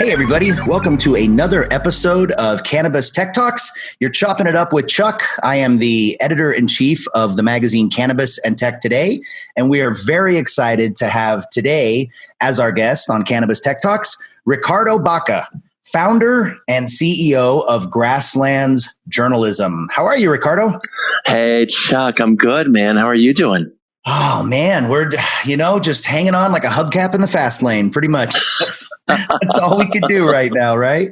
Hey, everybody. Welcome to another episode of Cannabis Tech Talks. You're chopping it up with Chuck. I am the editor-in-chief of the magazine Cannabis and Tech Today, and we are very excited to have today as our guest on Cannabis Tech Talks, Ricardo Baca, founder and CEO of Grasslands Journalism. How are you, Ricardo? Hey, Chuck. I'm good, man. How are you doing? Oh, man, we're, just hanging on like a hubcap in the fast lane, pretty much. That's all we can do right now, right?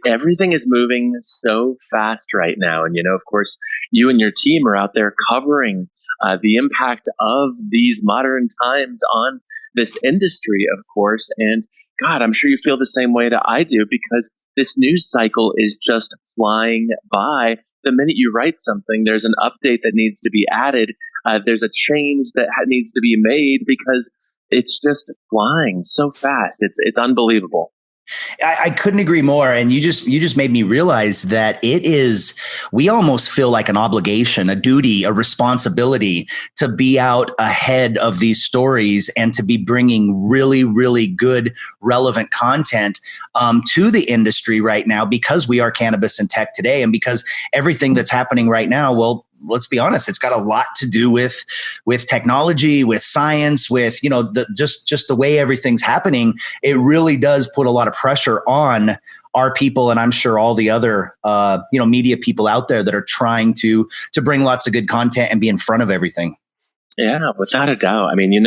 Everything is moving so fast right now. And, of course, you and your team are out there covering the impact of these modern times on this industry, of course. And God, I'm sure you feel the same way that I do, because this news cycle is just flying by. The minute you write something, there's an update that needs to be added. There's a change that needs to be made, because it's just flying so fast. It's unbelievable. I couldn't agree more. And you just made me realize that we almost feel like an obligation, a duty, a responsibility to be out ahead of these stories and to be bringing really, really good, relevant content to the industry right now, because we are Cannabis and Tech Today, and because everything that's happening right now, well, let's be honest, it's got a lot to do with technology, with science, with, just the way everything's happening. It really does put a lot of pressure on our people, and I'm sure all the other, media people out there that are trying to bring lots of good content and be in front of everything. Yeah, without a doubt. I mean,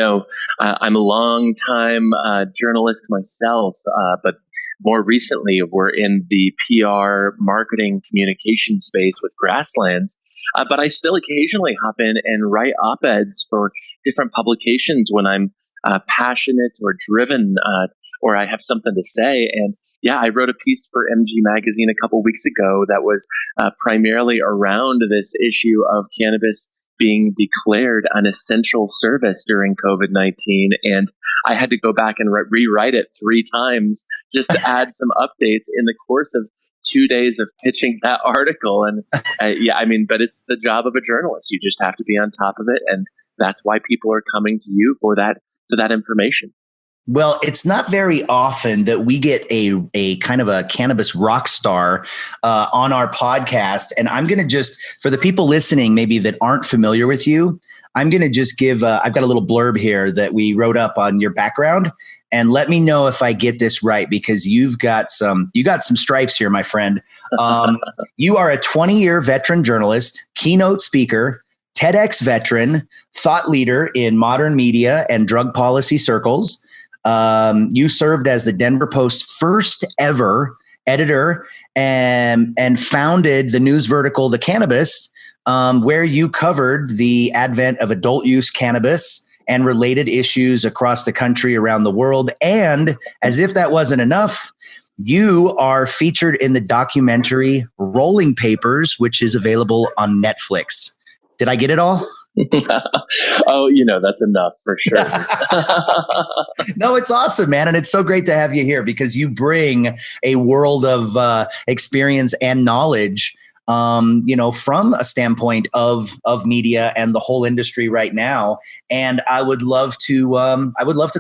I'm a long time journalist myself, but more recently, we're in the PR, marketing, communication space with Grasslands. But I still occasionally hop in and write op-eds for different publications when I'm passionate or driven, or I have something to say. And yeah, I wrote a piece for MG Magazine a couple weeks ago that was primarily around this issue of cannabis being declared an essential service during COVID-19. And I had to go back and rewrite it 3 times just to add some updates in the course of 2 days of pitching that article. And but it's the job of a journalist. You just have to be on top of it. And that's why people are coming to you for that information. Well, it's not very often that we get a kind of a cannabis rock star on our podcast. And I'm going to just, for the people listening, maybe that aren't familiar with you, I'm going to just give, I've got a little blurb here that we wrote up on your background. And let me know if I get this right, because you got some stripes here, my friend. You are a 20-year veteran journalist, keynote speaker, TEDx veteran, thought leader in modern media and drug policy circles. You served as the Denver Post's first ever editor and founded the news vertical, The Cannabis, where you covered the advent of adult use cannabis and related issues across the country, around the world. And as if that wasn't enough, you are featured in the documentary Rolling Papers, which is available on Netflix. Did I get it all? Oh, that's enough for sure. No, it's awesome, man. And it's so great to have you here, because you bring a world of experience and knowledge, from a standpoint of media and the whole industry right now. And I would love to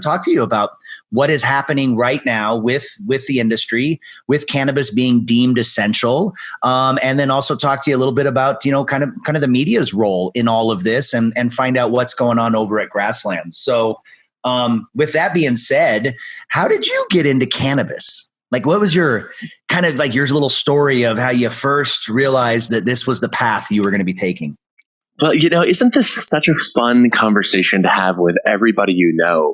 talk to you about what is happening right now with the industry, with cannabis being deemed essential, and then also talk to you a little bit about kind of the media's role in all of this, and find out what's going on over at Grasslands. So, with that being said, how did you get into cannabis? Like, what was your kind of like your little story of how you first realized that this was the path you were going to be taking? Well, isn't this such a fun conversation to have with everybody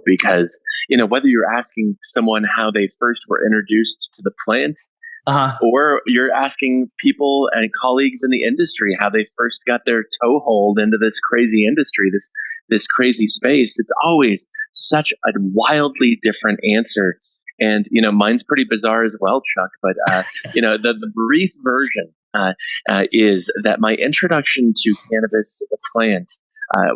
because, whether you're asking someone how they first were introduced to the plant, or you're asking people and colleagues in the industry how they first got their toehold into this crazy industry, this crazy space, it's always such a wildly different answer. And, mine's pretty bizarre as well, Chuck. But, the brief version is that my introduction to cannabis, the plant,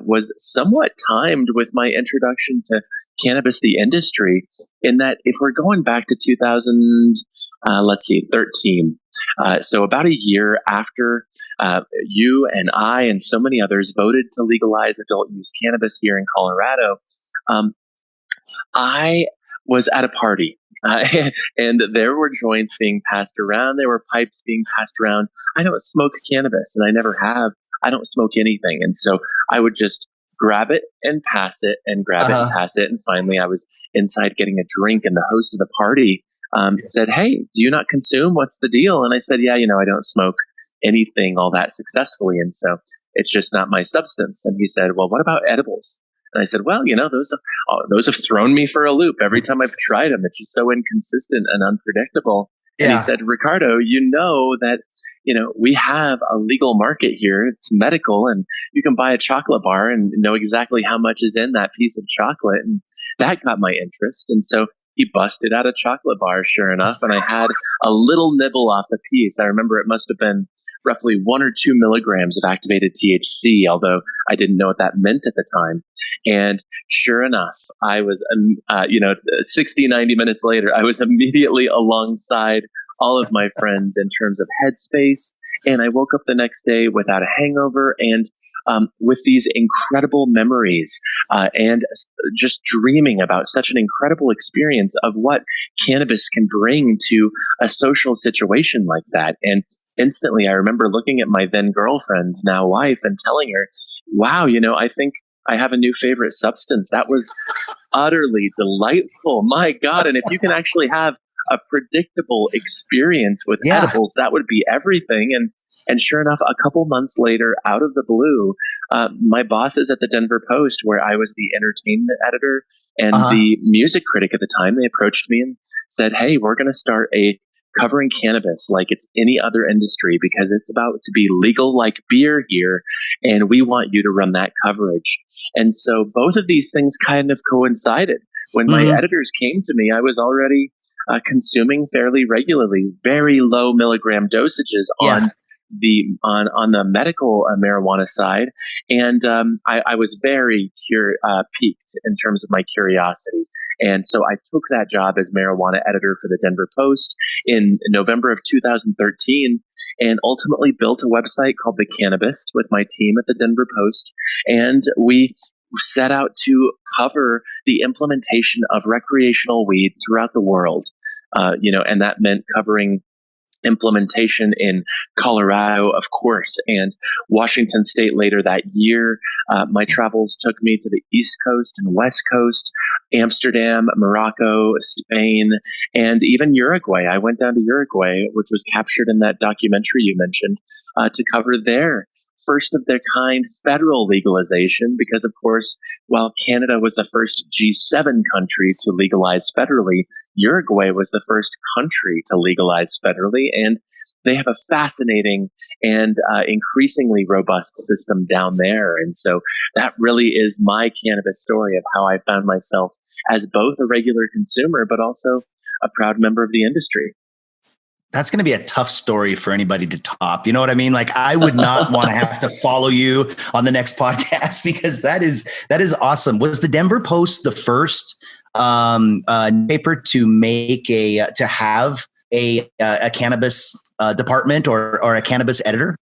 was somewhat timed with my introduction to cannabis, the industry, in that if we're going back to 2013, so about a year after you and I and so many others voted to legalize adult use cannabis here in Colorado, I was at a party And there were joints being passed around. There were pipes being passed around. I don't smoke cannabis, and I never have. I don't smoke anything. And so I would just grab it and pass it and grab it and pass it. And finally, I was inside getting a drink, and the host of the party said, "Hey, do you not consume? What's the deal?" And I said, "Yeah, I don't smoke anything all that successfully. And so it's just not my substance." And he said, "Well, what about edibles?" And I said, "Well, those have thrown me for a loop every time I've tried them. It's just so inconsistent and unpredictable." And he said, "Ricardo, that, we have a legal market here. It's medical, and you can buy a chocolate bar and know exactly how much is in that piece of chocolate." And that got my interest. And so he busted out a chocolate bar, sure enough, and I had a little nibble off the piece. I remember it must have been roughly 1 or 2 milligrams of activated THC, although I didn't know what that meant at the time. And sure enough, I was, 60, 90 minutes later, I was immediately alongside all of my friends in terms of headspace. And I woke up the next day without a hangover and with these incredible memories and just dreaming about such an incredible experience of what cannabis can bring to a social situation like that. And instantly, I remember looking at my then girlfriend, now wife, and telling her, "Wow, I think I have a new favorite substance." That was utterly delightful. My God. And if you can actually have a predictable experience with edibles, that would be everything. And sure enough, a couple months later, out of the blue, my bosses at the Denver Post, where I was the entertainment editor and the music critic at the time, they approached me and said, "Hey, we're going to start covering cannabis like it's any other industry because it's about to be legal like beer here, and we want you to run that coverage." And so both of these things kind of coincided. When my editors came to me, I was already consuming fairly regularly, very low milligram dosages on the medical marijuana side, and I was very piqued in terms of my curiosity, and so I took that job as marijuana editor for the Denver Post in November of 2013, and ultimately built a website called The Cannabist with my team at the Denver Post, and we set out to cover the implementation of recreational weed throughout the world. And that meant covering implementation in Colorado, of course, and Washington State later that year. My travels took me to the East Coast and West Coast, Amsterdam, Morocco, Spain, and even Uruguay. I went down to Uruguay, which was captured in that documentary you mentioned, to cover their first of their kind federal legalization, because of course, while Canada was the first G7 country to legalize federally, Uruguay was the first country to legalize federally, and they have a fascinating and increasingly robust system down there. And so that really is my cannabis story of how I found myself as both a regular consumer, but also a proud member of the industry. That's going to be a tough story for anybody to top. You know what I mean? Like, I would not want to have to follow you on the next podcast because that is awesome. Was the Denver Post the first paper to have a cannabis department or a cannabis editor?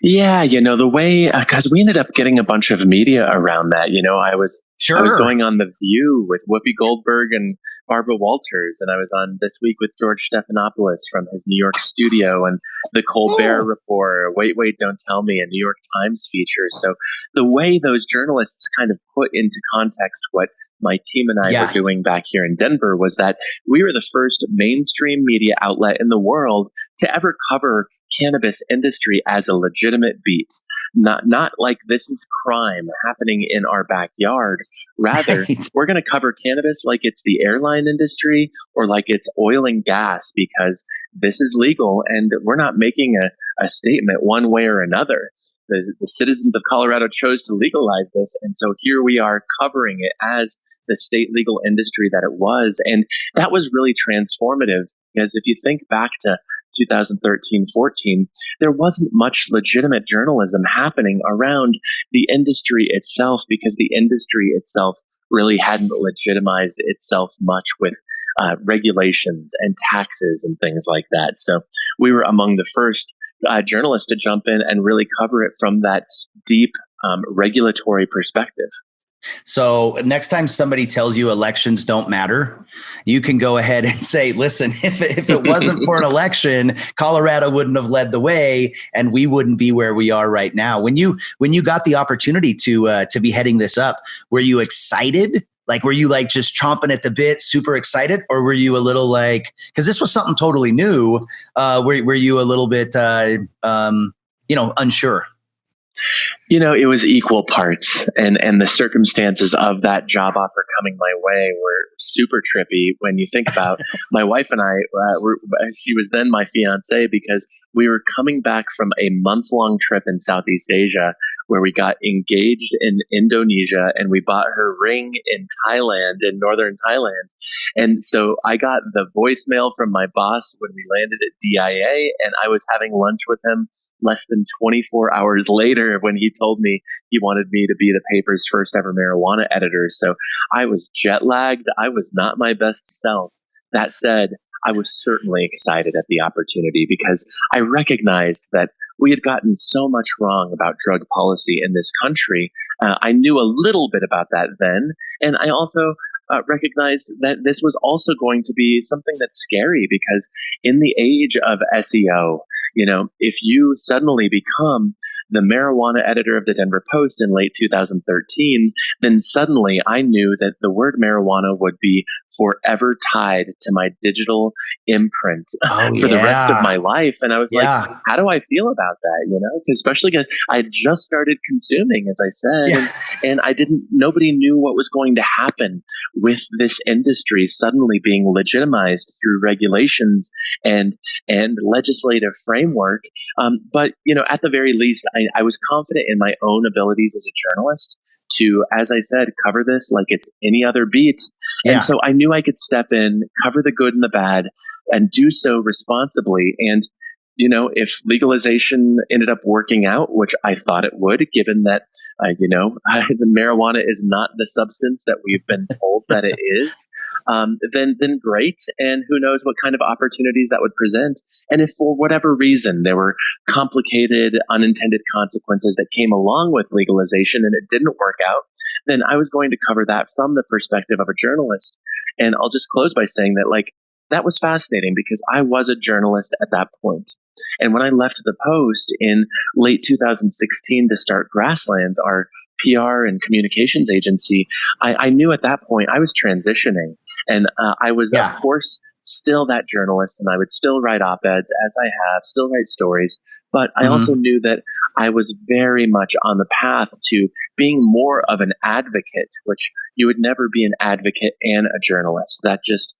Yeah, the way, because we ended up getting a bunch of media around that. I was going on The View with Whoopi Goldberg and Barbara Walters, and I was on This Week with George Stephanopoulos from his New York studio, and the Colbert Report, Wait, Don't Tell Me, a New York Times feature. So the way those journalists kind of put into context what my team and I were doing back here in Denver was that we were the first mainstream media outlet in the world to ever cover cannabis industry as a legitimate beat, not like this is crime happening in our backyard. Rather, we're going to cover cannabis like it's the airline industry or like it's oil and gas, because this is legal and we're not making a statement one way or another. The citizens of Colorado chose to legalize this, and so here we are covering it as the state legal industry that it was. And that was really transformative, because if you think back to 2013-14, there wasn't much legitimate journalism happening around the industry itself, because the industry itself really hadn't legitimized itself much with regulations and taxes and things like that. So we were among the first journalists to jump in and really cover it from that deep regulatory perspective. So next time somebody tells you elections don't matter, you can go ahead and say, listen, if it wasn't for an election, Colorado wouldn't have led the way and we wouldn't be where we are right now. When you got the opportunity to be heading this up, were you excited? Like, were you like just chomping at the bit, super excited? Or were you a little like, because this was something totally new, were you a little bit, unsure? It was equal parts, and the circumstances of that job offer coming my way were super trippy. When you think about my wife and I, she was then my fiance, because we were coming back from a month-long trip in Southeast Asia where we got engaged in Indonesia and we bought her ring in Thailand, in northern Thailand. And so I got the voicemail from my boss when we landed at DIA, and I was having lunch with him less than 24 hours later when he told me he wanted me to be the paper's first ever marijuana editor. So I was jet lagged. I was not my best self. That said, I was certainly excited at the opportunity because I recognized that we had gotten so much wrong about drug policy in this country. I knew a little bit about that then. And I also recognized that this was also going to be something that's scary, because in the age of SEO, if you suddenly become the marijuana editor of the Denver Post in late 2013, then suddenly I knew that the word marijuana would be forever tied to my digital imprint for the rest of my life. And I was like, how do I feel about that? Especially because I just started consuming, as I said, and nobody knew what was going to happen with this industry suddenly being legitimized through regulations and legislative framework. But at the very least, I was confident in my own abilities as a journalist to, as I said, cover this like it's any other beat. And so I knew I could step in, cover the good and the bad, and do so responsibly. And if legalization ended up working out, which I thought it would, given that, the marijuana is not the substance that we've been told that it is, then great. And who knows what kind of opportunities that would present. And if for whatever reason there were complicated, unintended consequences that came along with legalization and it didn't work out, then I was going to cover that from the perspective of a journalist. And I'll just close by saying that, that was fascinating because I was a journalist at that point. And when I left the Post in late 2016 to start Grasslands, our PR and communications agency, I knew at that point I was transitioning. And I was, of course, still that journalist, and I would still write op-eds as I have, still write stories. But I also knew that I was very much on the path to being more of an advocate, which you would never be an advocate and a journalist. That just,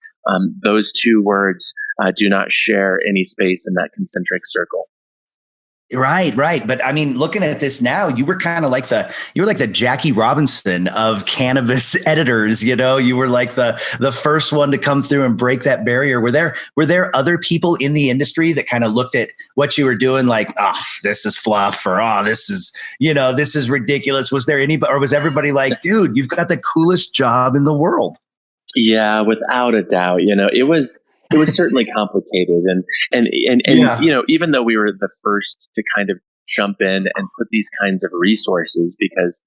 those two words do not share any space in that concentric circle. Right. But I mean, looking at this now, you were kind of like the Jackie Robinson of cannabis editors. You were like the first one to come through and break that barrier. Were there other people in the industry that kind of looked at what you were doing like, oh, this is fluff, or this is ridiculous? Was there anybody, or was everybody like, dude, you've got the coolest job in the world? Yeah, without a doubt. It was certainly complicated, and even though we were the first to kind of jump in and put these kinds of resources, because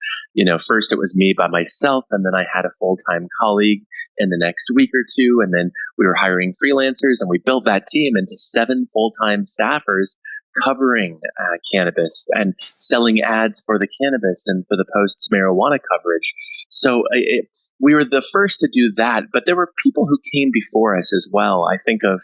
first it was me by myself, and then I had a full-time colleague in the next week or two, and then we were hiring freelancers, and we built that team into 7 full-time staffers covering cannabis and selling ads for the cannabis and for the Post's marijuana coverage. So we were the first to do that, but there were people who came before us as well. I think of,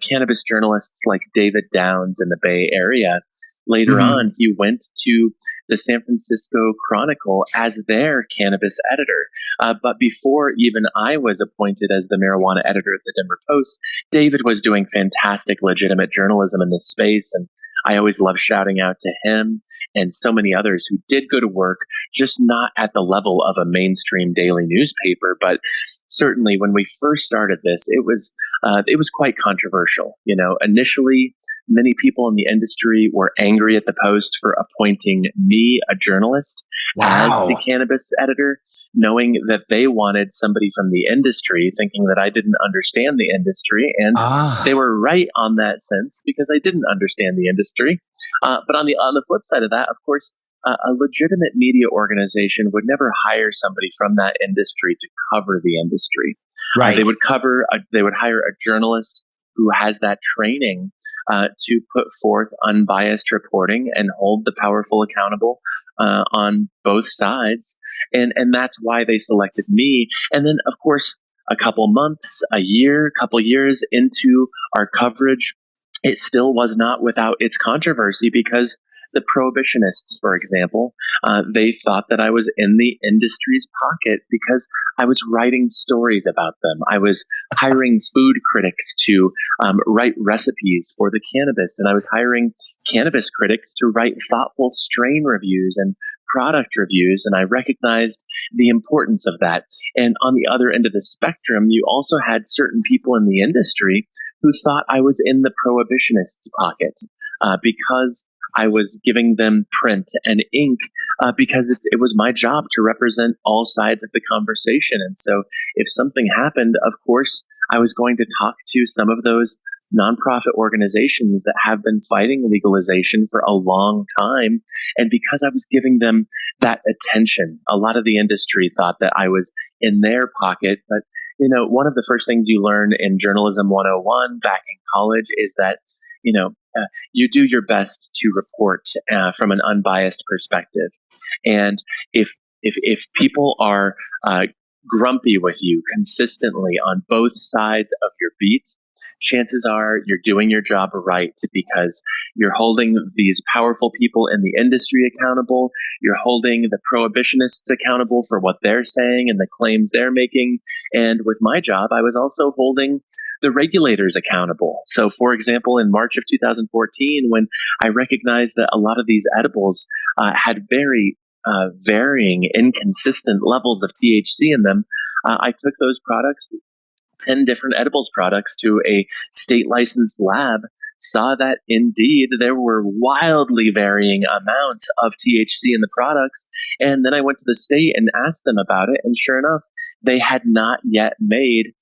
cannabis journalists like David Downs in the Bay Area. Later on, he went to the San Francisco Chronicle as their cannabis editor. But before even I was appointed as the marijuana editor at the Denver Post, David was doing fantastic, legitimate journalism in this space. And I always love shouting out to him and so many others who did go to work, just not at the level of a mainstream daily newspaper. But certainly when we first started this, it was quite controversial. Initially, many people in the industry were angry at the Post for appointing me, a journalist, as the cannabis editor, knowing that they wanted somebody from the industry, thinking that I didn't understand the industry. And they were right on that sense, because I didn't understand the industry. But on the flip side of that, of course, a legitimate media organization would never hire somebody from that industry to cover the industry. Right. They would hire a journalist who has that training to put forth unbiased reporting and hold the powerful accountable on both sides. And that's why they selected me. And then, of course, a couple years into our coverage, it still was not without its controversy, because the prohibitionists, for example, they thought that I was in the industry's pocket because I was writing stories about them. I was hiring food critics to write recipes for the cannabis, and I was hiring cannabis critics to write thoughtful strain reviews and product reviews, and I recognized the importance of that. And on the other end of the spectrum, you also had certain people in the industry who thought I was in the prohibitionists' pocket because I was giving them print and ink because it was my job to represent all sides of the conversation. And so if something happened, of course, I was going to talk to some of those nonprofit organizations that have been fighting legalization for a long time. And because I was giving them that attention, a lot of the industry thought that I was in their pocket. But, one of the first things you learn in Journalism 101 back in college is that, you do your best to report from an unbiased perspective. And if people are grumpy with you consistently on both sides of your beat, chances are you're doing your job right, because you're holding these powerful people in the industry accountable. You're holding the prohibitionists accountable for what they're saying and the claims they're making. And with my job, I was also holding the regulators accountable. So, for example, in March of 2014, when I recognized that a lot of these edibles had very varying, inconsistent levels of THC in them, I took those products, 10 different edibles products, to a state licensed lab, saw that indeed there were wildly varying amounts of THC in the products. And then I went to the state and asked them about it. And sure enough, they had not yet made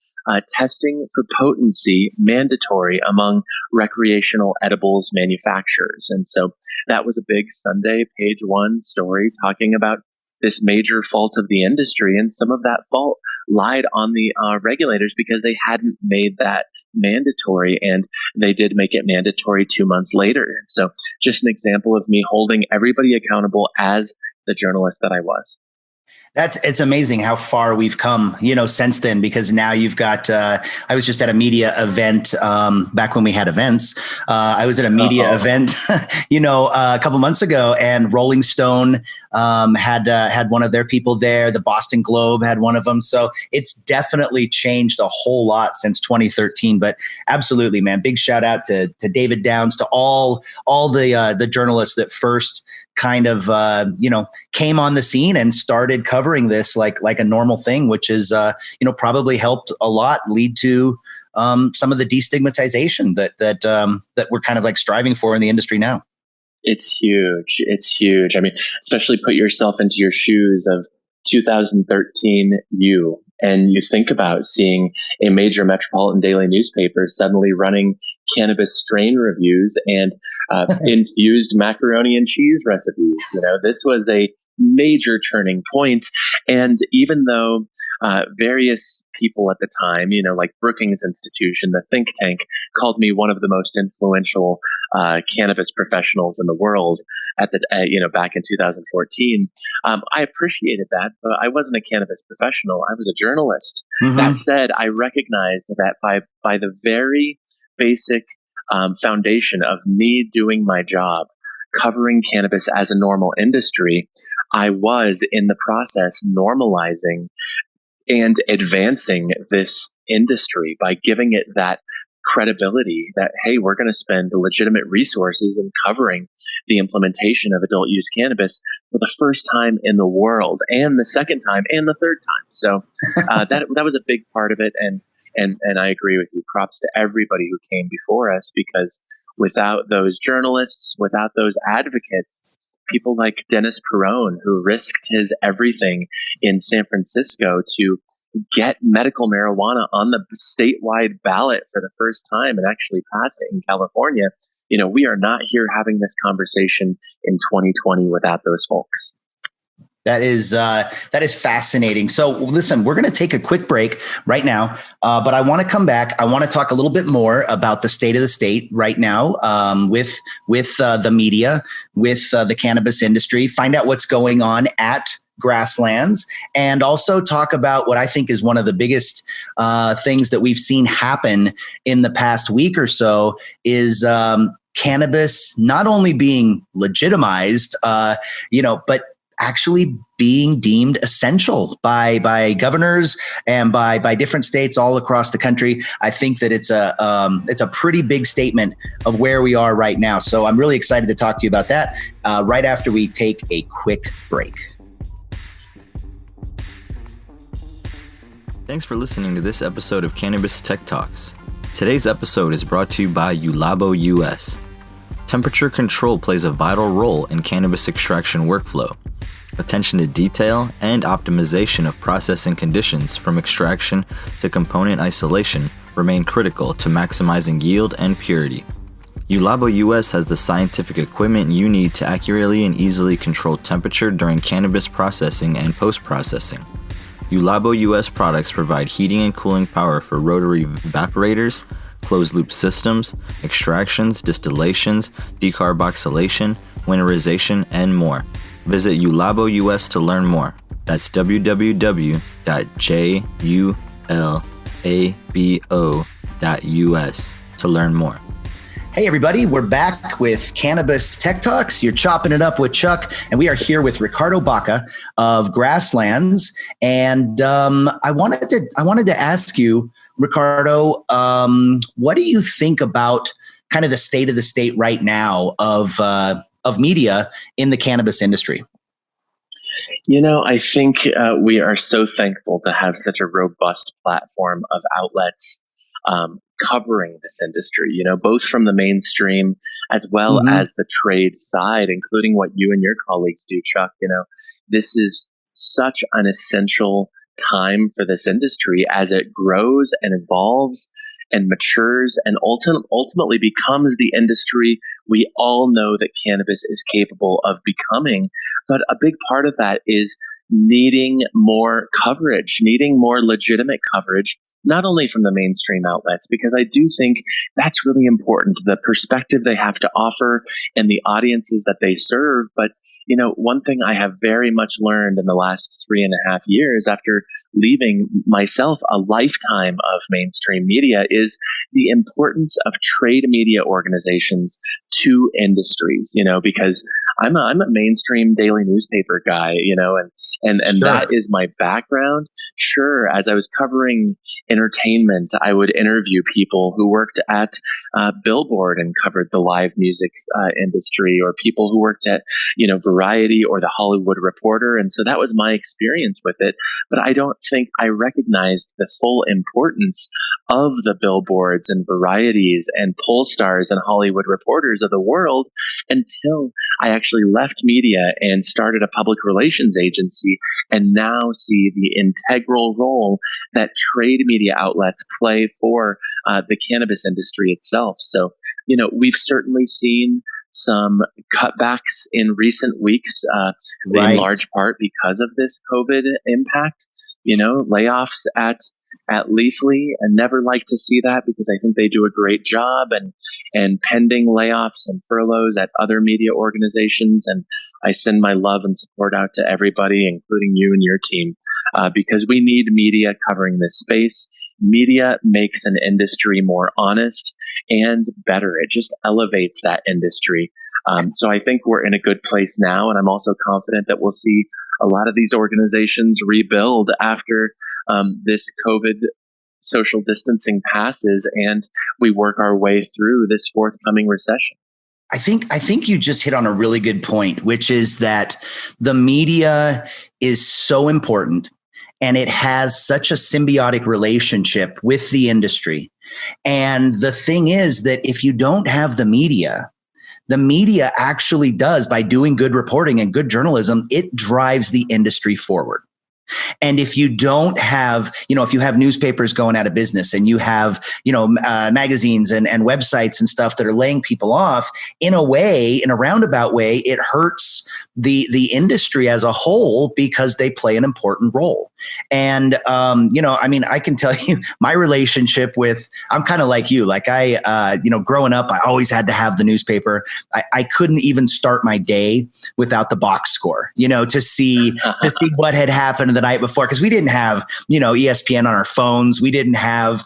testing for potency mandatory among recreational edibles manufacturers. And so that was a big Sunday page one story talking about this major fault of the industry. And some of that fault lied on the regulators because they hadn't made that mandatory, and they did make it mandatory 2 months later. So just an example of me holding everybody accountable as the journalist that I was. It's amazing how far we've come, since then, because now you've got, I was just at a media event, back when we had events. I was at a media event, a couple months ago, and Rolling Stone, had one of their people there. The Boston Globe had one of them. So it's definitely changed a whole lot since 2013, but absolutely, man, big shout out to David Downs, to all the journalists that first kind of, came on the scene and started covering this like a normal thing, which is, probably helped a lot lead to some of the destigmatization that we're kind of like striving for in the industry now. It's huge. It's huge. I mean, especially put yourself into your shoes of 2013 and you think about seeing a major metropolitan daily newspaper suddenly running cannabis strain reviews and infused macaroni and cheese recipes. This was a major turning point. And even though various people at the time, like Brookings Institution, the think tank, called me one of the most influential cannabis professionals in the world back in 2014, I appreciated that, but I wasn't a cannabis professional. I was a journalist. Mm-hmm. That said, I recognized that by the very basic foundation of me doing my job, covering cannabis as a normal industry, I was in the process normalizing and advancing this industry by giving it that credibility that, hey, we're going to spend legitimate resources in covering the implementation of adult use cannabis for the first time in the world, and the second time, and the third time. So that was a big part of it. And I agree with you. Props to everybody who came before us, because without those journalists, without those advocates, people like Dennis Perrone, who risked his everything in San Francisco to get medical marijuana on the statewide ballot for the first time and actually pass it in California, we are not here having this conversation in 2020 without those folks. That is fascinating. So listen, we're going to take a quick break right now, but I want to come back. I want to talk a little bit more about the state of the state right now, with the media, with the cannabis industry, find out what's going on at Grasslands, and also talk about what I think is one of the biggest things that we've seen happen in the past week or so is cannabis not only being legitimized, but actually being deemed essential by governors and by different states all across the country. I think that it's a pretty big statement of where we are right now. So I'm really excited to talk to you about that right after we take a quick break. Thanks for listening to this episode of Cannabis Tech Talks. Today's episode is brought to you by Ulabo US. Temperature control plays a vital role in cannabis extraction workflow. Attention to detail and optimization of processing conditions from extraction to component isolation remain critical to maximizing yield and purity. Ulabo US has the scientific equipment you need to accurately and easily control temperature during cannabis processing and post-processing. Ulabo US products provide heating and cooling power for rotary evaporators, closed-loop systems, extractions, distillations, decarboxylation, winterization, and more. Visit Ulabo US to learn more. That's www.julabo.us to learn more. Hey everybody, we're back with Cannabis Tech Talks. You're chopping it up with Chuck, and we are here with Ricardo Baca of Grasslands. And I wanted to ask you, Ricardo, what do you think about kind of the state of the state right now of media in the cannabis industry? I think we are so thankful to have such a robust platform of outlets covering this industry, both from the mainstream as well as the trade side, including what you and your colleagues do, Chuck. This is such an essential time for this industry as it grows and evolves and matures and ultimately becomes the industry we all know that cannabis is capable of becoming. But a big part of that is needing more coverage, needing more legitimate coverage, not only from the mainstream outlets, because I do think that's really important, the perspective they have to offer and the audiences that they serve. But, one thing I have very much learned in the last 3.5 years after leaving myself a lifetime of mainstream media is the importance of trade media organizations to industries, because I'm a mainstream daily newspaper guy, and Sure. that is my background. Sure. As I was covering entertainment, I would interview people who worked at Billboard and covered the live music industry, or people who worked at, Variety or the Hollywood Reporter. And so that was my experience with it. But I don't think I recognized the full importance of the Billboards and Varieties and Polestars and Hollywood Reporters of the world until I actually left media and started a public relations agency, and now see the integral role that trade media outlets play for the cannabis industry itself. So, we've certainly seen some cutbacks in recent weeks, in large part because of this COVID impact. Layoffs at Leafly, and never like to see that, because I think they do a great job, and pending layoffs and furloughs at other media organizations. And I send my love and support out to everybody, including you and your team, because we need media covering this space. Media makes an industry more honest and better. It just elevates that industry. So I think we're in a good place now, and I'm also confident that we'll see a lot of these organizations rebuild after this COVID social distancing passes and we work our way through this forthcoming recession. I think you just hit on a really good point, which is that the media is so important, and it has such a symbiotic relationship with the industry. And the thing is that if you don't have the media actually does, by doing good reporting and good journalism, it drives the industry forward. And if you don't have, if you have newspapers going out of business and you have, magazines and websites and stuff that are laying people off, in a roundabout way, it hurts the industry as a whole because they play an important role. And, I can tell you my relationship I'm kind of like you, like growing up, I always had to have the newspaper. I couldn't even start my day without the box score, to see what had happened the night before. Cause we didn't have, ESPN on our phones. We didn't have,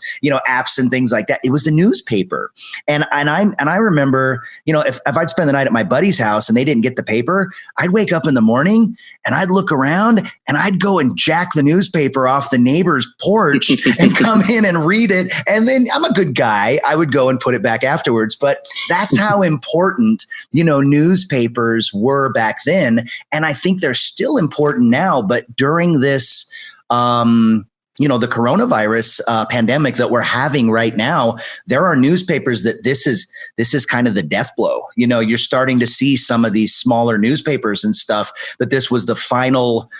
apps and things like that. It was the newspaper. And I remember, if I'd spend the night at my buddy's house and they didn't get the paper, I'd wake up in the morning and I'd look around and I'd go and jack the newspaper off the neighbor's porch and come in and read it. And then I'm a good guy. I would go and put it back afterwards. But that's how important, newspapers were back then. And I think they're still important now. But during this, the coronavirus pandemic that we're having right now, there are newspapers that this is kind of the death blow. You're starting to see some of these smaller newspapers and stuff that this was the final,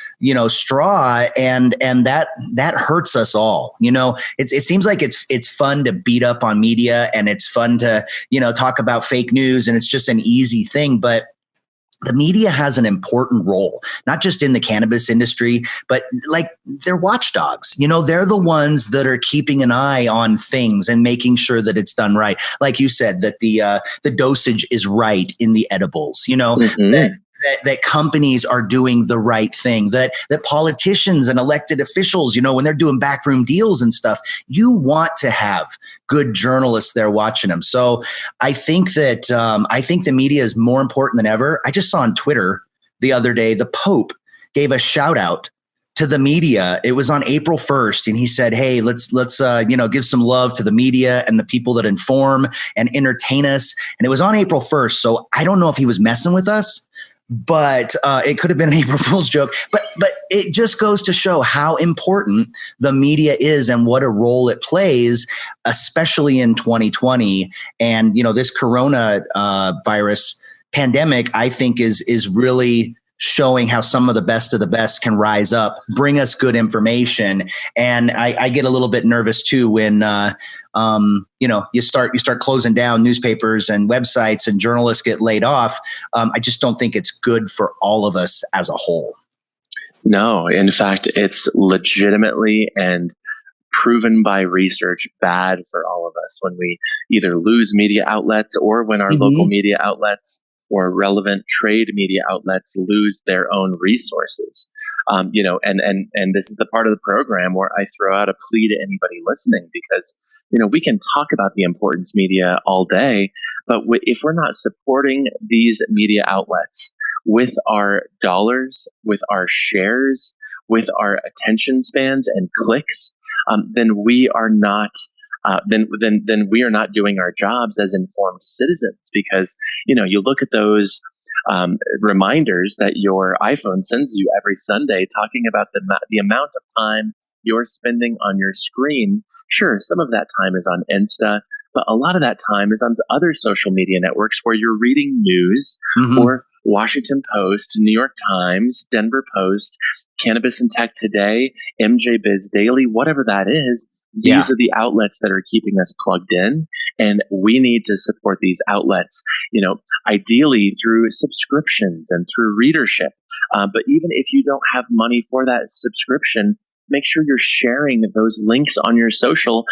straw, and that hurts us all. It seems like it's fun to beat up on media and it's fun to, talk about fake news, and it's just an easy thing, but the media has an important role, not just in the cannabis industry, but like they're watchdogs. They're the ones that are keeping an eye on things and making sure that it's done right. Like you said, that the dosage is right in the edibles, that companies are doing the right thing, that politicians and elected officials, when they're doing backroom deals and stuff, you want to have good journalists there watching them. So I think that I think the media is more important than ever. I just saw on Twitter the other day, the Pope gave a shout out to the media. It was on April 1st. And he said, hey, let's give some love to the media and the people that inform and entertain us. And it was on April 1st. So I don't know if he was messing with us, but it could have been an April Fool's joke. But it just goes to show how important the media is and what a role it plays, especially in 2020. And this corona virus pandemic, I think, is really showing how some of the best can rise up, bring us good information. And I get a little bit nervous too when you start closing down newspapers and websites and journalists get laid off. I just don't think it's good for all of us as a whole. No, in fact, it's legitimately and proven by research bad for all of us when we either lose media outlets or when our local media outlets or relevant trade media outlets lose their own resources. And this is the part of the program where I throw out a plea to anybody listening, because, we can talk about the importance of media all day, but if we're not supporting these media outlets with our dollars, with our shares, with our attention spans and clicks, then we are not then we are not doing our jobs as informed citizens. Because you look at those reminders that your iPhone sends you every Sunday, talking about the amount of time you're spending on your screen. Sure, some of that time is on Insta, but a lot of that time is on other social media networks where you're reading news or Washington Post, New York Times, Denver Post, Cannabis and Tech Today, MJ Biz Daily, whatever that is. These are the outlets that are keeping us plugged in, and we need to support these outlets, ideally through subscriptions and through readership. But even if you don't have money for that subscription, make sure you're sharing those links on your social.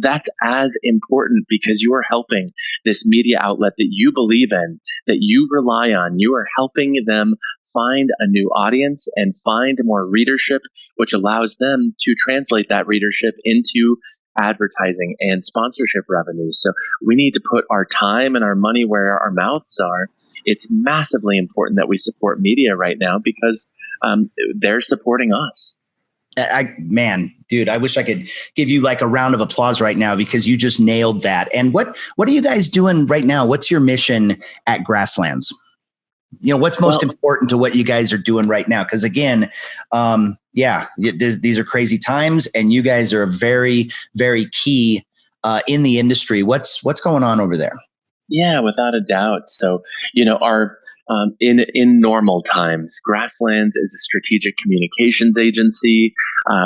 That's as important, because you are helping this media outlet that you believe in, that you rely on. You are helping them find a new audience and find more readership, which allows them to translate that readership into advertising and sponsorship revenues. So we need to put our time and our money where our mouths are. It's massively important that we support media right now, because they're supporting us. Dude, I wish I could give you like a round of applause right now, because you just nailed that. And what are you guys doing right now? What's your mission at Grasslands? What's most important to what you guys are doing right now? Because again, these are crazy times, and you guys are very, very key in the industry. What's going on over there? Yeah, without a doubt. So, our In normal times, Grasslands is a strategic communications agency.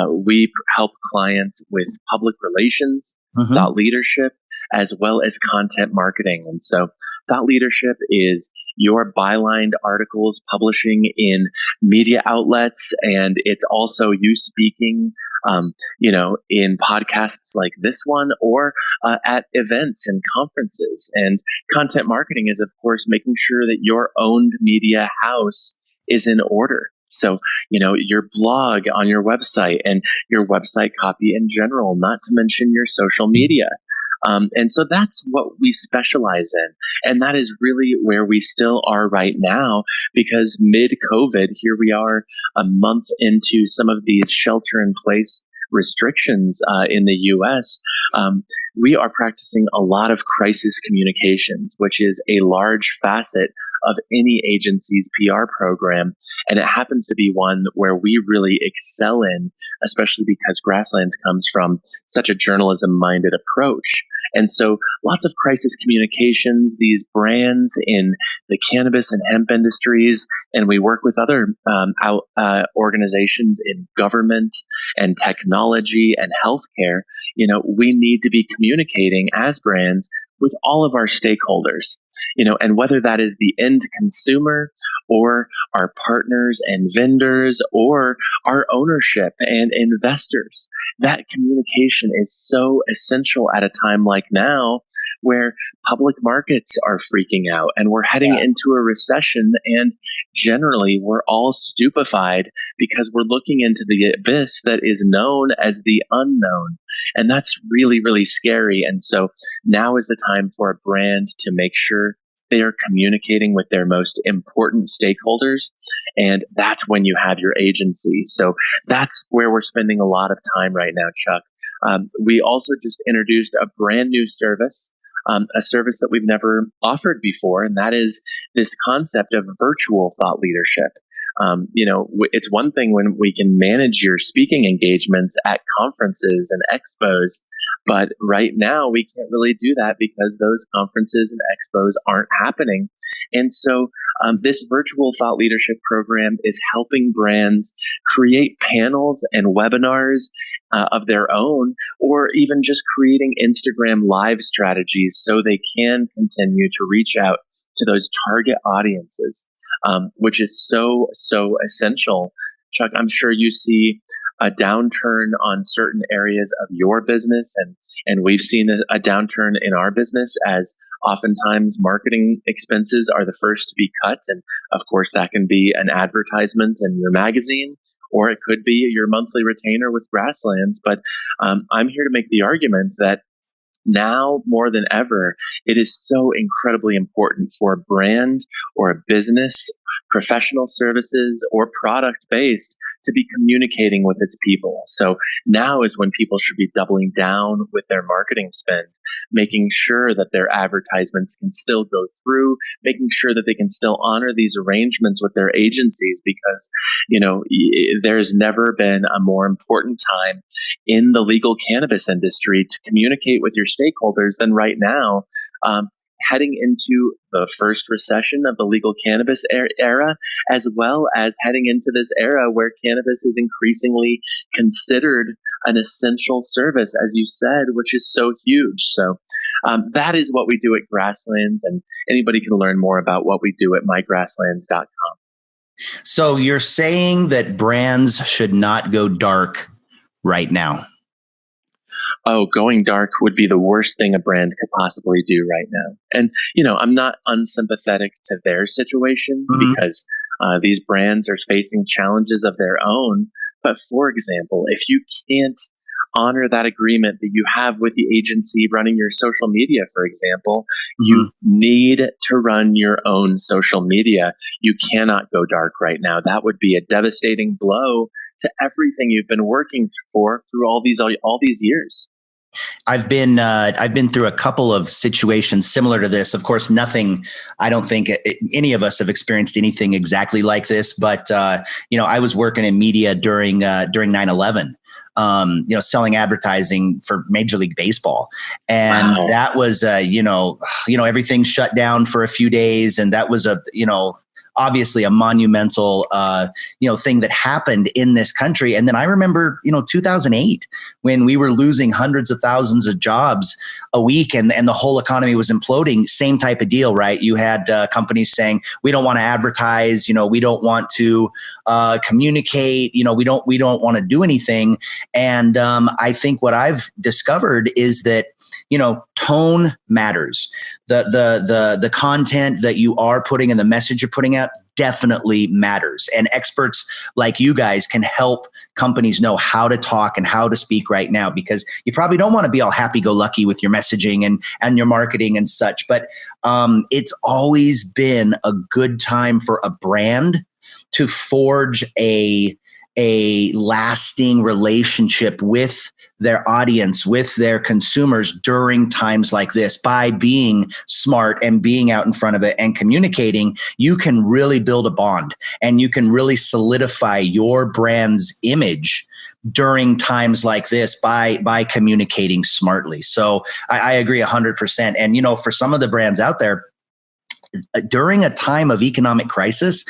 We help clients with public relations, thought leadership, as well as content marketing. And so thought leadership is your bylined articles publishing in media outlets, and it's also you speaking in podcasts like this one, or at events and conferences. And content marketing is, of course, making sure that your owned media house is in order. So, your blog on your website and your website copy in general, not to mention your social media. And so that's what we specialize in. And that is really where we still are right now, because mid-COVID, here we are a month into some of these shelter-in-place restrictions in the U.S., we are practicing a lot of crisis communications, which is a large facet of any agency's PR program. And it happens to be one where we really excel in, especially because Grasslands comes from such a journalism-minded approach. And so lots of crisis communications, these brands in the cannabis and hemp industries, and we work with other organizations in government and technology and healthcare. We need to be communicating as brands with all of our stakeholders, and whether that is the end consumer or our partners and vendors or our ownership and investors, that communication is so essential at a time like now, where public markets are freaking out and we're heading into a recession, and generally we're all stupefied because we're looking into the abyss that is known as the unknown. And that's really, really scary. And so now is the time for a brand to make sure they are communicating with their most important stakeholders. And that's when you have your agency. So that's where we're spending a lot of time right now, Chuck. We also just introduced a brand new service, a service that we've never offered before, and that is this concept of virtual thought leadership. It's one thing when we can manage your speaking engagements at conferences and expos, but right now we can't really do that because those conferences and expos aren't happening. And so this virtual thought leadership program is helping brands create panels and webinars of their own, or even just creating Instagram live strategies so they can continue to reach out to those target audiences. Which is so essential. Chuck, I'm sure you see a downturn on certain areas of your business, and we've seen a downturn in our business, as oftentimes marketing expenses are the first to be cut. And of course, that can be an advertisement in your magazine, or it could be your monthly retainer with Grasslands. But I'm here to make the argument that now more than ever, it is so incredibly important for a brand or a business, professional services or product-based, to be communicating with its people. So now is when people should be doubling down with their marketing spend, making sure that their advertisements can still go through, making sure that they can still honor these arrangements with their agencies, because, there's never been a more important time in the legal cannabis industry to communicate with your stakeholders than right now, heading into the first recession of the legal cannabis era, as well as heading into this era where cannabis is increasingly considered an essential service, as you said, which is so huge. So that is what we do at Grasslands, and anybody can learn more about what we do at mygrasslands.com. So you're saying that brands should not go dark right now? Oh, going dark would be the worst thing a brand could possibly do right now. And, I'm not unsympathetic to their situations, because these brands are facing challenges of their own. But for example, if you can't honor that agreement that you have with the agency running your social media, for example, you need to run your own social media. You cannot go dark right now. That would be a devastating blow to everything you've been working for through all these years. I've been through a couple of situations similar to this. Of course, nothing. I don't think any of us have experienced anything exactly like this. But I was working in media during 9/11. Selling advertising for Major League Baseball, and that was everything shut down for a few days, and that was obviously a monumental, thing that happened in this country. And then I remember, 2008, when we were losing hundreds of thousands of jobs a week and the whole economy was imploding. Same type of deal, right? You had companies saying, we don't want to advertise, we don't want to communicate, we don't want to do anything. And I think what I've discovered is that, tone matters. The content that you are putting and the message you're putting out definitely matters. And experts like you guys can help companies know how to talk and how to speak right now, because you probably don't want to be all happy-go-lucky with your messaging and your marketing and such. But it's always been a good time for a brand to forge a lasting relationship with their audience, with their consumers during times like this. By being smart and being out in front of it and communicating, you can really build a bond and you can really solidify your brand's image during times like this by communicating smartly. So I agree 100%. And, for some of the brands out there, during a time of economic crisis,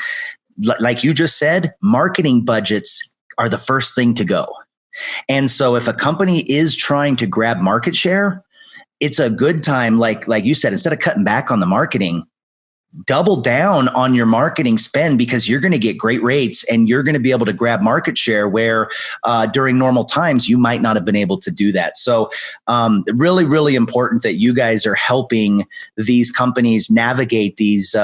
like you just said, marketing budgets are the first thing to go. And so if a company is trying to grab market share, it's a good time, like you said, instead of cutting back on the marketing, double down on your marketing spend, because you're going to get great rates and you're going to be able to grab market share where during normal times you might not have been able to do that. So really, really important that you guys are helping these companies navigate these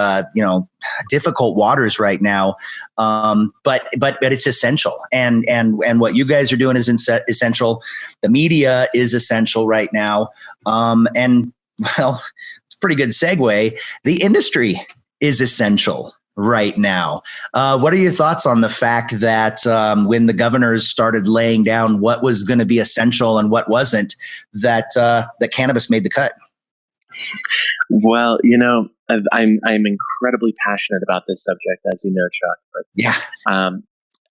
difficult waters right now. But it's essential. And what you guys are doing is essential. The media is essential right now. And well, pretty good segue. The industry is essential right now. What are your thoughts on the fact that when the governors started laying down what was going to be essential and what wasn't, that cannabis made the cut? Well, I'm incredibly passionate about this subject, as you know, Chuck. But yeah,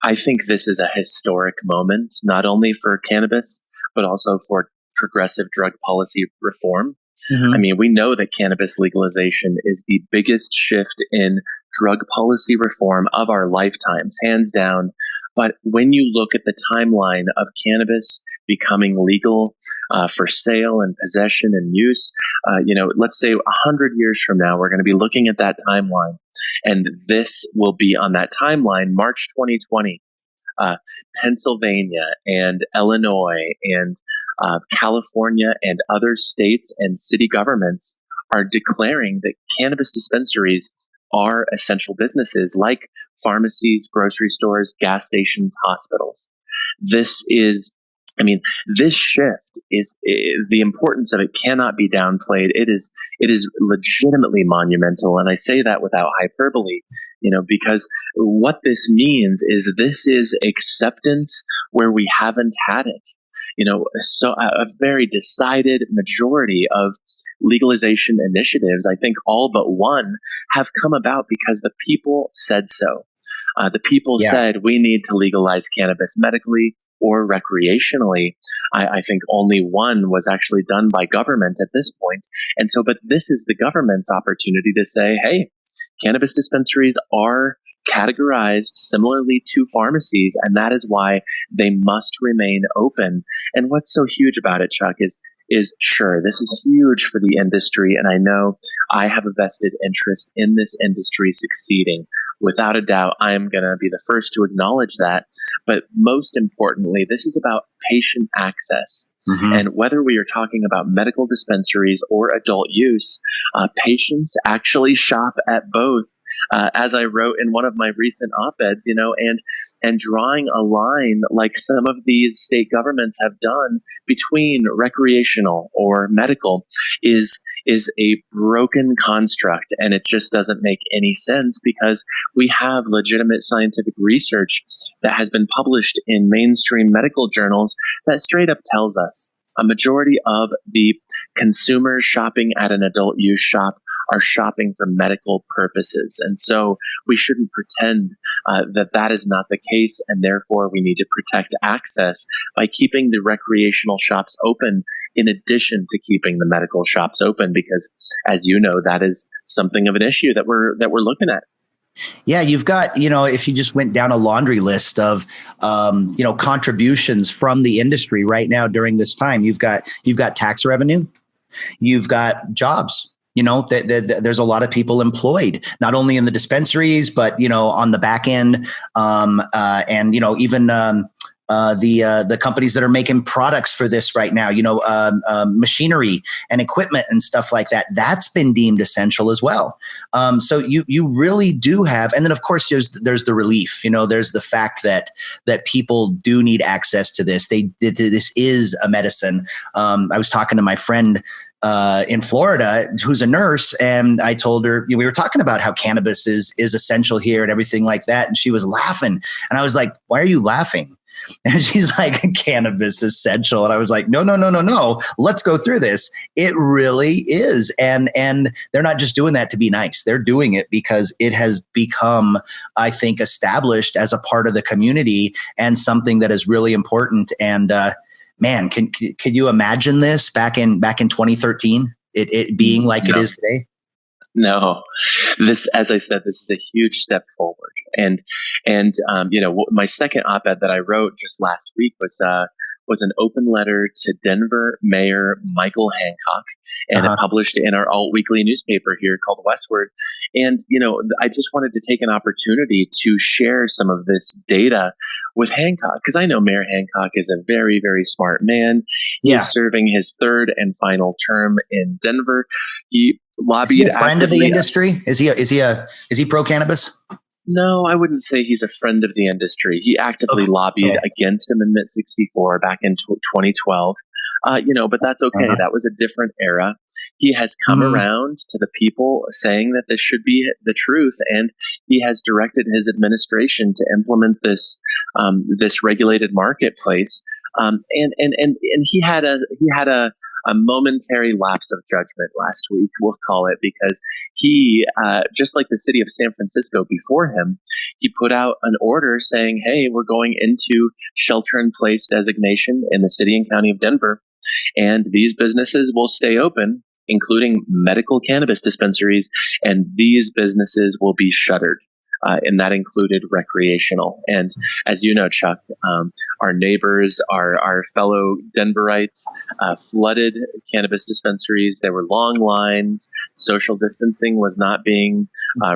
I think this is a historic moment, not only for cannabis, but also for progressive drug policy reform. Mm-hmm. I mean, we know that cannabis legalization is the biggest shift in drug policy reform of our lifetimes, hands down. But when you look at the timeline of cannabis becoming legal for sale and possession and use, let's say 100 years from now, we're going to be looking at that timeline. And this will be on that timeline, March 2020. Pennsylvania and Illinois and California and other states and city governments are declaring that cannabis dispensaries are essential businesses like pharmacies, grocery stores, gas stations, hospitals. This shift is the importance of it cannot be downplayed. It is legitimately monumental, and I say that without hyperbole, because what this means is this is acceptance where we haven't had it. So a very decided majority of legalization initiatives, I think all but one, have come about because the people said so. The people said we need to legalize cannabis medically or recreationally. I think only one was actually done by government at this point. And so, but this is the government's opportunity to say, hey, cannabis dispensaries are categorized similarly to pharmacies, and that is why they must remain open. And what's so huge about it, Chuck, is sure, this is huge for the industry, and I know I have a vested interest in this industry succeeding. Without a doubt, I am going to be the first to acknowledge that. But most importantly, this is about patient access. Mm-hmm. And whether we are talking about medical dispensaries or adult use, patients actually shop at both. As I wrote in one of my recent op-eds, and drawing a line like some of these state governments have done between recreational or medical is a broken construct, and it just doesn't make any sense, because we have legitimate scientific research that has been published in mainstream medical journals that straight up tells us a majority of the consumers shopping at an adult use shop are shopping for medical purposes. And so we shouldn't pretend that is not the case, and therefore we need to protect access by keeping the recreational shops open in addition to keeping the medical shops open, because as you know, that is something of an issue that we're looking at. Yeah, you've got, if you just went down a laundry list of, contributions from the industry right now during this time, you've got tax revenue, you've got jobs. There's a lot of people employed, not only in the dispensaries, but, on the back end, and, even the companies that are making products for this right now, machinery and equipment and stuff like that. That's been deemed essential as well. So you really do have, and then of course there's the relief. There's the fact that people do need access to this. This is a medicine. I was talking to my friend in Florida, who's a nurse, and I told her, we were talking about how cannabis is essential here and everything like that, and she was laughing, and I was like, "Why are you laughing?" And she's like, "Cannabis essential." And I was like, no, let's go through this. It really is. And they're not just doing that to be nice. They're doing it because it has become, I think, established as a part of the community and something that is really important. And man, can you imagine this back in 2013, it being like it is today? No, as I said, this is a huge step forward. And my second op-ed that I wrote just last week was an open letter to Denver Mayor Michael Hancock, and it published in our alt-weekly newspaper here called Westward. And, I just wanted to take an opportunity to share some of this data with Hancock, because I know Mayor Hancock is a very, very smart man. He is serving his third and final term in Denver. He lobbied. Is he a friend of the industry? Is he pro cannabis? No, I wouldn't say he's a friend of the industry. He actively lobbied against Amendment 64 back in 2012. But that's okay. That was a different era. He has come around to the people saying that this should be the truth, and he has directed his administration to implement this regulated marketplace. And he had a momentary lapse of judgment last week, we'll call it, because he, just like the city of San Francisco before him, he put out an order saying, "Hey, we're going into shelter-in-place designation in the city and county of Denver, and these businesses will stay open, including medical cannabis dispensaries, and these businesses will be shuttered." And that included recreational. And as you know, Chuck, our neighbors, our fellow Denverites, flooded cannabis dispensaries. There were long lines. Social distancing was not being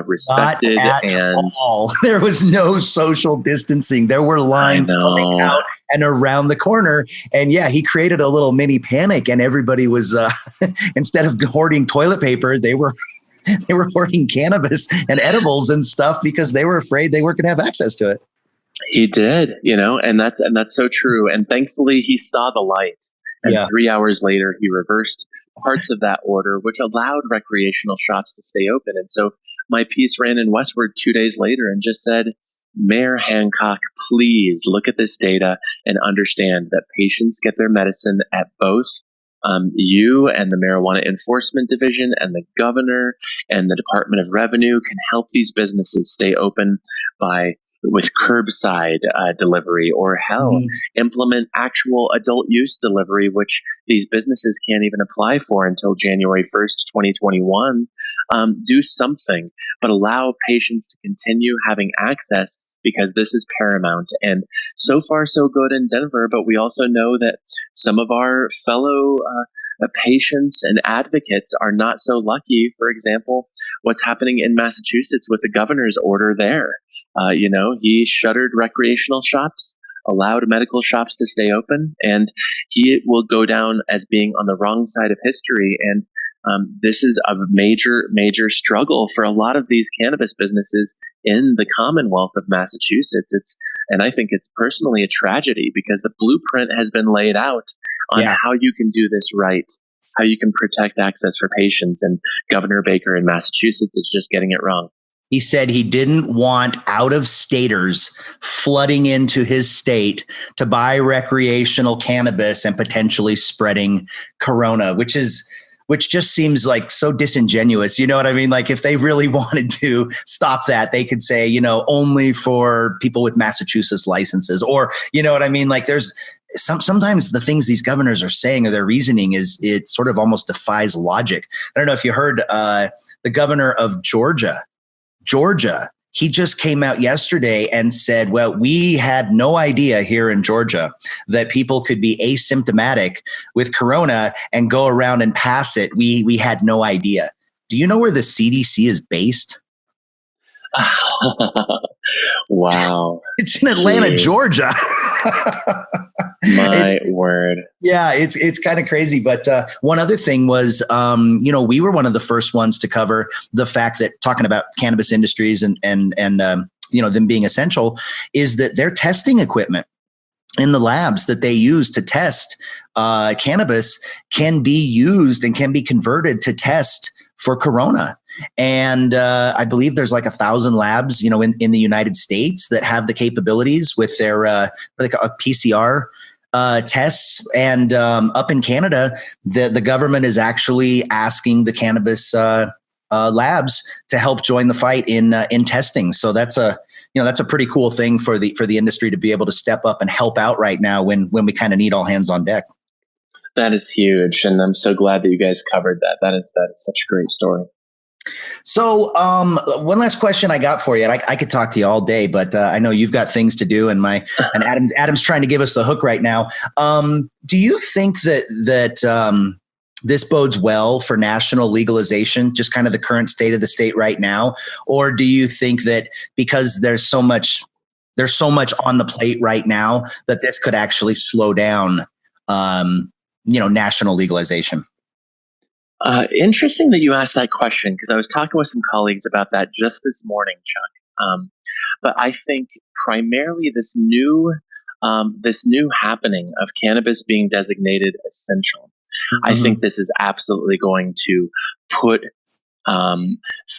respected. Not at all. There was no social distancing. There were lines coming out and around the corner. And yeah, he created a little mini panic, and everybody was, instead of hoarding toilet paper, they were hoarding cannabis and edibles and stuff because they were afraid they weren't going to have access to it. He did, and that's so true. And thankfully, he saw the light. And 3 hours later, he reversed parts of that order, which allowed recreational shops to stay open. And so my piece ran in Westward 2 days later and just said, "Mayor Hancock, please look at this data and understand that patients get their medicine at both you and the Marijuana Enforcement Division and the governor and the Department of Revenue can help these businesses stay open with curbside delivery, or implement actual adult use delivery, which these businesses can't even apply for until January 1st, 2021. Do something, but allow patients to continue having access, because this is paramount." And so far, so good in Denver, but we also know that some of our fellow patients and advocates are not so lucky. For example, what's happening in Massachusetts with the governor's order there. He shuttered recreational shops, allowed medical shops to stay open, and he will go down as being on the wrong side of history. And this is a major, major struggle for a lot of these cannabis businesses in the Commonwealth of Massachusetts. And I think it's personally a tragedy, because the blueprint has been laid out on how you can do this right, how you can protect access for patients. And Governor Baker in Massachusetts is just getting it wrong. He said he didn't want out-of-staters flooding into his state to buy recreational cannabis and potentially spreading corona, which just seems like so disingenuous. You know what I mean? Like, if they really wanted to stop that, they could say, only for people with Massachusetts licenses, or, you know what I mean? Like, there's sometimes the things these governors are saying, or their reasoning it sort of almost defies logic. I don't know if you heard the governor of Georgia he just came out yesterday and said, well, we had no idea here in Georgia that people could be asymptomatic with corona and go around and pass it. We had no idea. Do you know where the CDC is based? Wow. It's in Atlanta, Jeez. Georgia. My word. Yeah, it's kind of crazy. But one other thing was, we were one of the first ones to cover the fact that talking about cannabis industries and them being essential is that their testing equipment in the labs that they use to test cannabis can be used and can be converted to test for corona. And I believe there's like 1,000 labs, in the United States that have the capabilities with their PCR tests. And up in Canada, the government is actually asking the cannabis labs to help join the fight in testing. So that's a pretty cool thing for the industry to be able to step up and help out right now when we kind of need all hands on deck. That is huge, and I'm so glad that you guys covered that. That is such a great story. So one last question I got for you, and I could talk to you all day, but I know you've got things to do, and Adam's trying to give us the hook right now. Do you think that this bodes well for national legalization, just kind of the current state of the state right now? Or do you think that because there's so much on the plate right now that this could actually slow down, national legalization? Interesting that you asked that question, because I was talking with some colleagues about that just this morning, Chuck. But I think primarily this new happening of cannabis being designated essential. I think this is absolutely going to put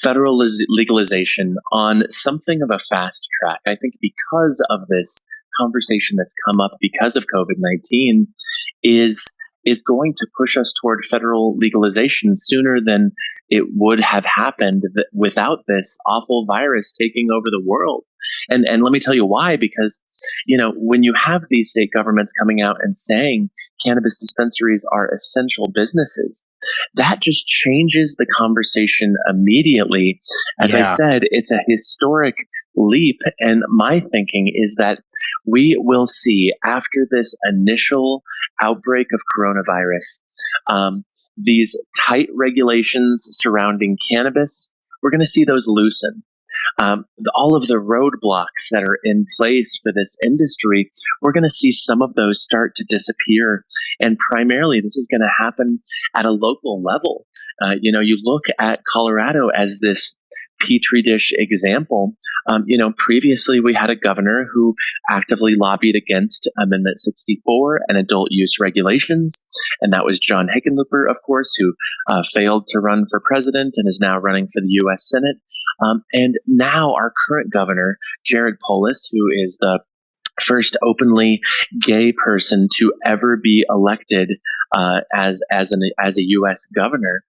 federal legalization on something of a fast track. I think because of this conversation that's come up because of COVID-19 is going to push us toward federal legalization sooner than it would have happened without this awful virus taking over the world. And let me tell you why, because, when you have these state governments coming out and saying cannabis dispensaries are essential businesses, that just changes the conversation immediately. As I said, it's a historic leap. And my thinking is that we will see, after this initial outbreak of coronavirus, these tight regulations surrounding cannabis, we're going to see those loosen. All of the roadblocks that are in place for this industry, we're going to see some of those start to disappear. And primarily, this is going to happen at a local level. You look at Colorado as this petri dish example. Previously we had a governor who actively lobbied against Amendment 64 and adult use regulations. And that was John Hickenlooper, of course, who failed to run for president and is now running for the U.S. Senate. And now our current governor, Jared Polis, who is the first openly gay person to ever be elected as a U.S. governor.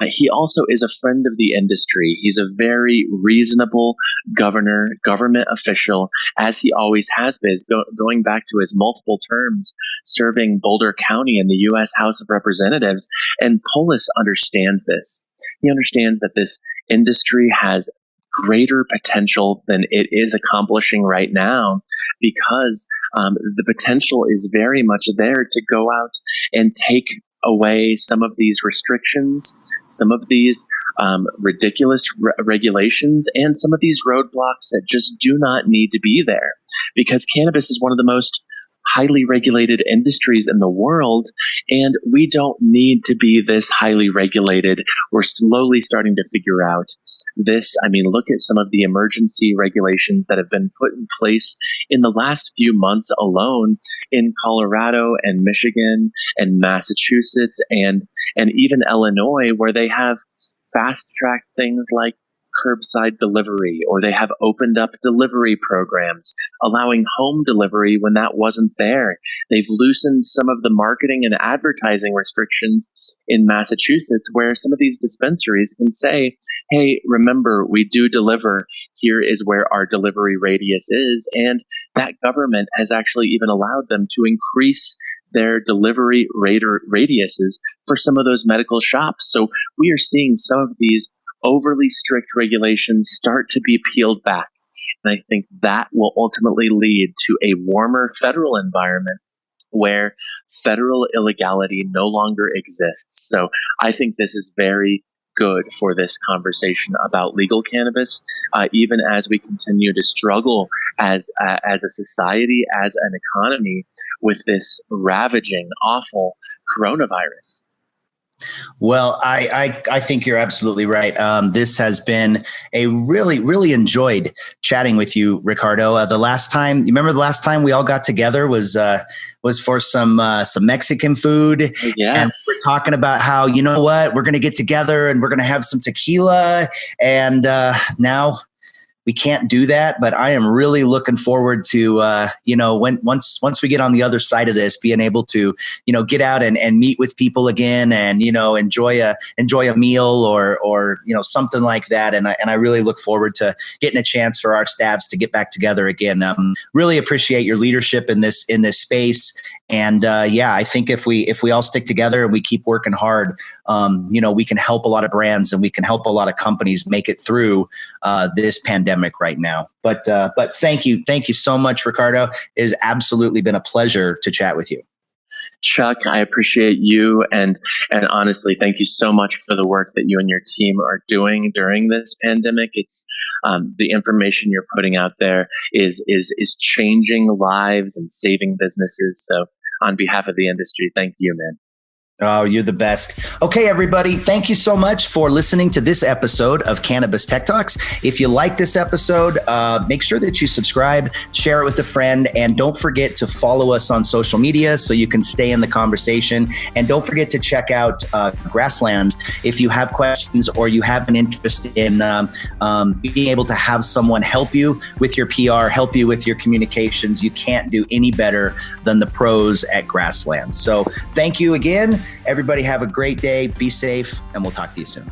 He also is a friend of the industry. He's a very reasonable government official, as he always has been, going back to his multiple terms serving Boulder County in the U.S. House of Representatives. And Polis understands this. He understands that this industry has greater potential than it is accomplishing right now, because the potential is very much there to go out and take away some of these restrictions, some of these ridiculous regulations, and some of these roadblocks that just do not need to be there, because cannabis is one of the most highly regulated industries in the world, and we don't need to be this highly regulated. We're slowly starting to figure out this. I mean, look at some of the emergency regulations that have been put in place in the last few months alone in Colorado and Michigan and Massachusetts and even Illinois, where they have fast-tracked things like curbside delivery, or they have opened up delivery programs, allowing home delivery when that wasn't there. They've loosened some of the marketing and advertising restrictions in Massachusetts, where some of these dispensaries can say, hey, remember, we do deliver. Here is where our delivery radius is. And that government has actually even allowed them to increase their delivery radiuses for some of those medical shops. So we are seeing some of these overly strict regulations start to be peeled back. And I think that will ultimately lead to a warmer federal environment where federal illegality no longer exists. So I think this is very good for this conversation about legal cannabis, even as we continue to struggle as a society, as an economy, with this ravaging, awful coronavirus. Well, I think you're absolutely right. This has been a really enjoyed chatting with you, Ricardo. The last time we all got together was for some Mexican food. Yes. And we're talking about how, you know what, we're going to get together and we're going to have some tequila. And now we can't do that, but I am really looking forward to, once we get on the other side of this, being able to, get out and meet with people again and, enjoy a meal or, something like that. And I really look forward to getting a chance for our staffs to get back together again. Really appreciate your leadership in this space. And I think if we all stick together and we keep working hard, we can help a lot of brands and we can help a lot of companies make it through this pandemic right now. But thank you so much, Ricardo. It has absolutely been a pleasure to chat with you. Chuck, I appreciate you, and honestly, thank you so much for the work that you and your team are doing during this pandemic. It's the information you're putting out there is changing lives and saving businesses. So, on behalf of the industry, thank you, man. Oh, you're the best. Okay, everybody. Thank you so much for listening to this episode of Cannabis Tech Talks. If you like this episode, make sure that you subscribe, share it with a friend, and don't forget to follow us on social media so you can stay in the conversation. And don't forget to check out Grasslands if you have questions or you have an interest in being able to have someone help you with your PR, help you with your communications. You can't do any better than the pros at Grasslands. So thank you again. Everybody have a great day. Be safe, and we'll talk to you soon.